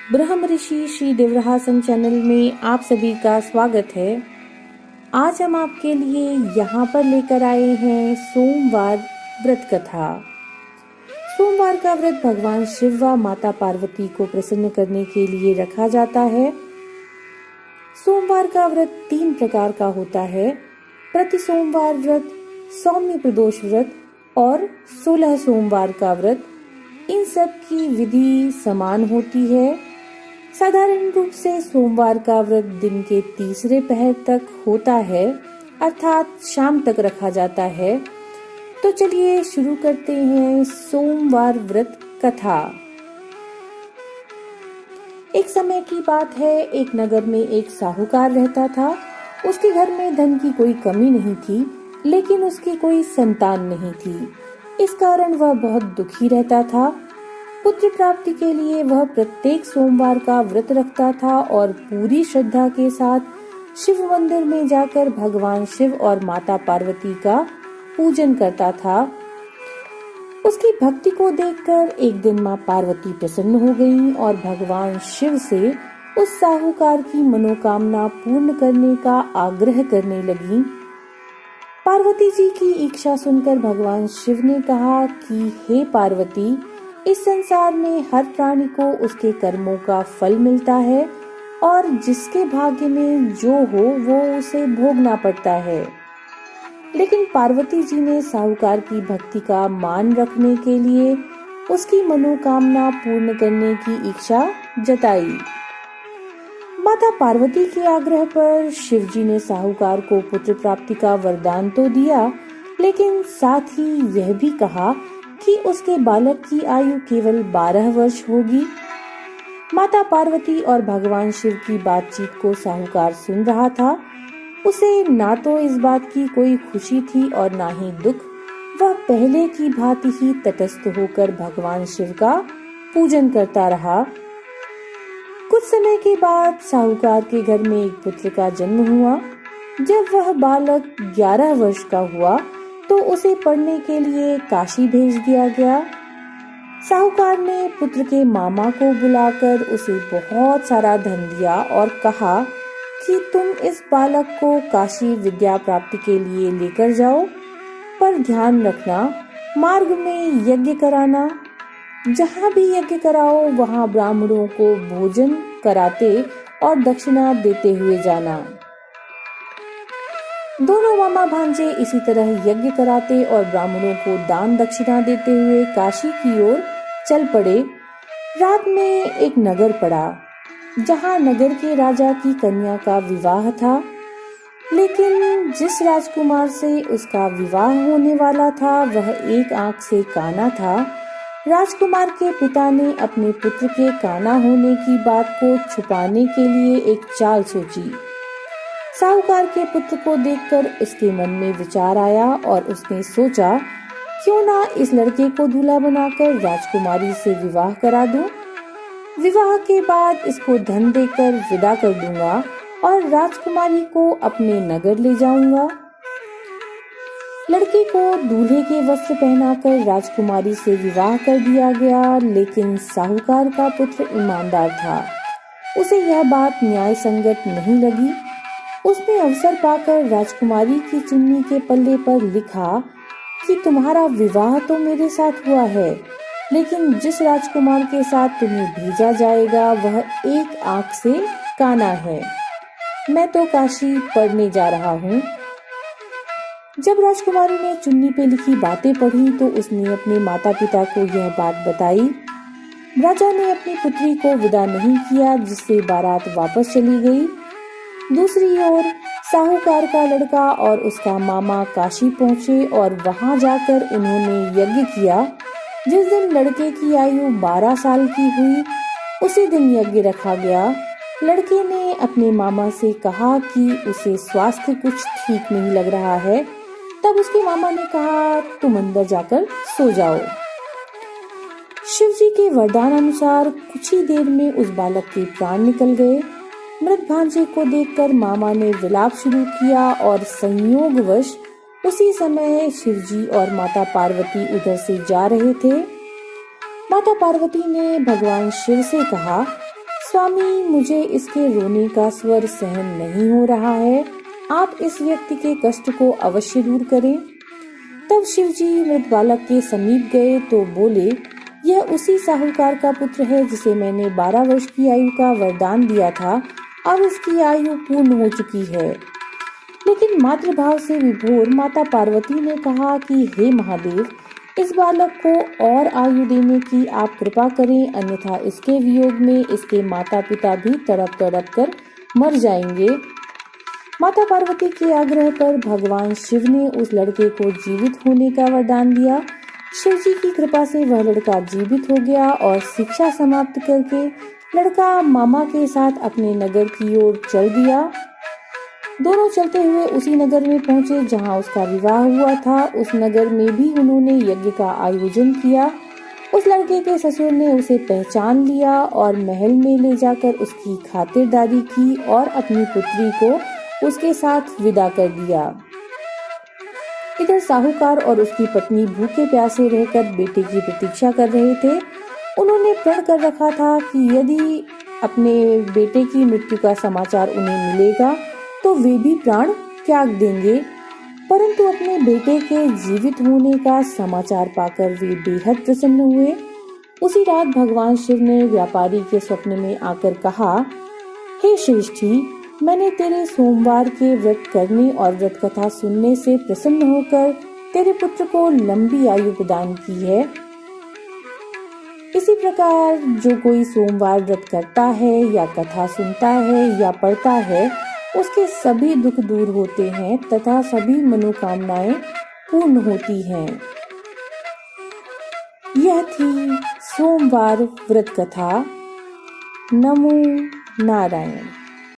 ब्रह्म ऋषि Shri देवरासन channel में आप सभी का स्वागत है। आज हम आपके लिए यहाँ पर लेकर आए हैं सोमवार व्रत कथा। सोमवार का व्रत भगवान शिव व माता पार्वती को प्रसन्न करने के लिए रखा जाता है। सोमवार का व्रत 3 प्रकार का होता है: प्रति सोमवार व्रत, सौम्य प्रदोष व्रत और 16 सोमवार का व्रत। इन सब की विधि समान होती है। साधारण रूप से सोमवार का व्रत दिन के तीसरे पहर तक होता है, अर्थात शाम तक रखा जाता है। तो चलिए शुरू करते हैं सोमवार व्रत कथा। एक समय की बात है, एक नगर में एक साहूकार रहता था। उसके घर में धन की कोई कमी नहीं थी, लेकिन उसकी कोई संतान नहीं थी। इस कारण वह बहुत दुखी रहता था। पुत्र प्राप्ति के लिए वह प्रत्येक सोमवार का व्रत रखता था और पूरी श्रद्धा के साथ शिव मंदिर में जाकर भगवान शिव और माता पार्वती का पूजन करता था। उसकी भक्ति को देखकर एक दिन माँ पार्वती प्रसन्न हो गईं और भगवान शिव से उस साहूकार की मनोकामना पूर्ण करने का आग्रह करने लगीं। पार्वती जी की इच्छा सुनकर भगवान शिव ने कहा कि हे पार्वती, इस संसार में हर प्राणी को उसके कर्मों का फल मिलता है और जिसके भाग्य में जो हो वो उसे भोगना पड़ता है। लेकिन पार्वती जी ने साहूकार की भक्ति का मान रखने के लिए उसकी मनोकामना पूर्ण करने की इच्छा जताई। माता पार्वती के आग्रह पर शिव जी ने साहूकार को पुत्र प्राप्ति का वरदान तो दिया, लेकिन साथ ही यह भी कहा कि उसके बालक की आयु केवल 12 वर्ष होगी। माता पार्वती और भगवान शिव की बातचीत को साहूकार सुन रहा था। उसे ना तो इस बात की कोई खुशी थी और ना ही दुख। वह पहले की भांति ही तटस्थ होकर भगवान शिव का पूजन करता रहा। कुछ समय के बाद साहूकार के घर में एक पुत्र का जन्म हुआ। जब वह बालक 11 वर्ष का हुआ तो उसे पढ़ने के लिए काशी भेज दिया गया। साहूकार ने पुत्र के मामा को बुलाकर उसे बहुत सारा धन दिया और कहा कि तुम इस बालक को काशी विद्या प्राप्ति के लिए लेकर जाओ, पर ध्यान रखना मार्ग में यज्ञ कराना। जहाँ भी यज्ञ कराओ वहाँ ब्राह्मणों को भोजन कराते और दक्षिणा देते हुए जाना। दोनों मामा भांजे इसी तरह यज्ञ कराते और ब्राह्मणों को दान दक्षिणा देते हुए काशी की ओर चल पड़े। रात में एक नगर पड़ा, जहाँ नगर के राजा की कन्या का विवाह था। लेकिन जिस राजकुमार से उसका विवाह होने वाला था वह एक आंख से काना था। राजकुमार के पिता ने अपने पुत्र के काना होने की बात को छुपाने के लिए एक चाल सोची। साहूकार के पुत्र को देखकर उसके मन में विचार आया और उसने सोचा, क्यों ना इस लड़के को दूल्हा बनाकर राजकुमारी से विवाह करा दूं। विवाह के बाद इसको धन देकर विदा कर दूंगा और राजकुमारी को अपने नगर ले जाऊंगा। लड़के को दूल्हे के वस्त्र पहनाकर राजकुमारी से विवाह कर दिया गया। लेकिन साहूकार का पुत्र ईमानदार था, उसे यह बात न्याय संगत नहीं लगी। उसने अवसर पाकर राजकुमारी की चुन्नी के पल्ले पर लिखा कि तुम्हारा विवाह तो मेरे साथ हुआ है, लेकिन जिस राजकुमार के साथ तुम्हें भेजा जाएगा वह एक आंख से काना है। मैं तो काशी पढ़ने जा रहा हूँ। जब राजकुमारी ने चुन्नी पे लिखी बातें पढ़ी तो उसने अपने माता पिता को यह बात बताई। राजा ने अपनी पुत्री को विदा नहीं किया, जिससे बारात वापस चली गई। दूसरी ओर साहूकार का लड़का और उसका मामा काशी पहुंचे और वहां जाकर उन्होंने यज्ञ किया। जिस दिन लड़के की आयु 12 साल की हुई उसी दिन यज्ञ रखा गया। लड़के ने अपने मामा से कहा कि उसे स्वास्थ्य कुछ ठीक नहीं लग रहा है। तब उसके मामा ने कहा, तुम अंदर जाकर सो जाओ। शिव जी के वरदान अनुसार कुछ ही देर में उस बालक के प्राण निकल गए। मृत भांजे को देखकर मामा ने विलाप शुरू किया और संयोगवश उसी समय शिवजी और माता पार्वती उधर से जा रहे थे। माता पार्वती ने भगवान शिव से कहा, स्वामी, मुझे इसके रोने का स्वर सहन नहीं हो रहा है। आप इस व्यक्ति के कष्ट को अवश्य दूर करें। तब शिवजी मृत बालक के समीप गए तो बोले, यह उसी साहूकार का पुत्र है जिसे मैंने 12 वर्ष की आयु का वरदान दिया था। अब इसकी आयु पूर्ण हो चुकी है। लेकिन मातृभाव से विभोर माता पार्वती ने कहा कि हे महादेव, इस बालक को और आयु देने की आप कृपा करें, अन्यथा इसके वियोग में इसके माता पिता भी तड़प तड़प कर मर जाएंगे। माता पार्वती के आग्रह पर भगवान शिव ने उस लड़के को जीवित होने का वरदान दिया। शिव जी की कृपा से वह लड़का जीवित हो गया और शिक्षा समाप्त करके लड़का मामा के साथ अपने नगर की ओर चल दिया। दोनों चलते हुए उसी नगर में पहुंचे जहां उसका विवाह हुआ था। उस नगर में भी उन्होंने यज्ञ का आयोजन किया। उस लड़के के ससुर ने उसे पहचान लिया और महल में ले जाकर उसकी खातिरदारी की और अपनी पुत्री को उसके साथ विदा कर दिया। इधर साहूकार और उसकी पत्नी भूखे प्यासे रहकर बेटे की प्रतीक्षा कर रहे थे। उन्होंने प्रण कर रखा था कि यदि अपने बेटे की मृत्यु का समाचार उन्हें मिलेगा तो वे भी प्राण त्याग देंगे। परंतु अपने बेटे के जीवित होने का समाचार पाकर वे बेहद प्रसन्न हुए। उसी रात भगवान शिव ने व्यापारी के स्वप्न में आकर कहा, हे श्रेष्ठी, मैंने तेरे सोमवार के व्रत करने और व्रत कथा सुनने से प्रसन्न होकर तेरे पुत्र को लंबी आयु प्रदान की है। इसी प्रकार जो कोई सोमवार व्रत करता है या कथा सुनता है या पढ़ता है, उसके सभी दुख दूर होते हैं तथा सभी मनोकामनाएं पूर्ण होती हैं। यह थी सोमवार व्रत कथा। नमो नारायण।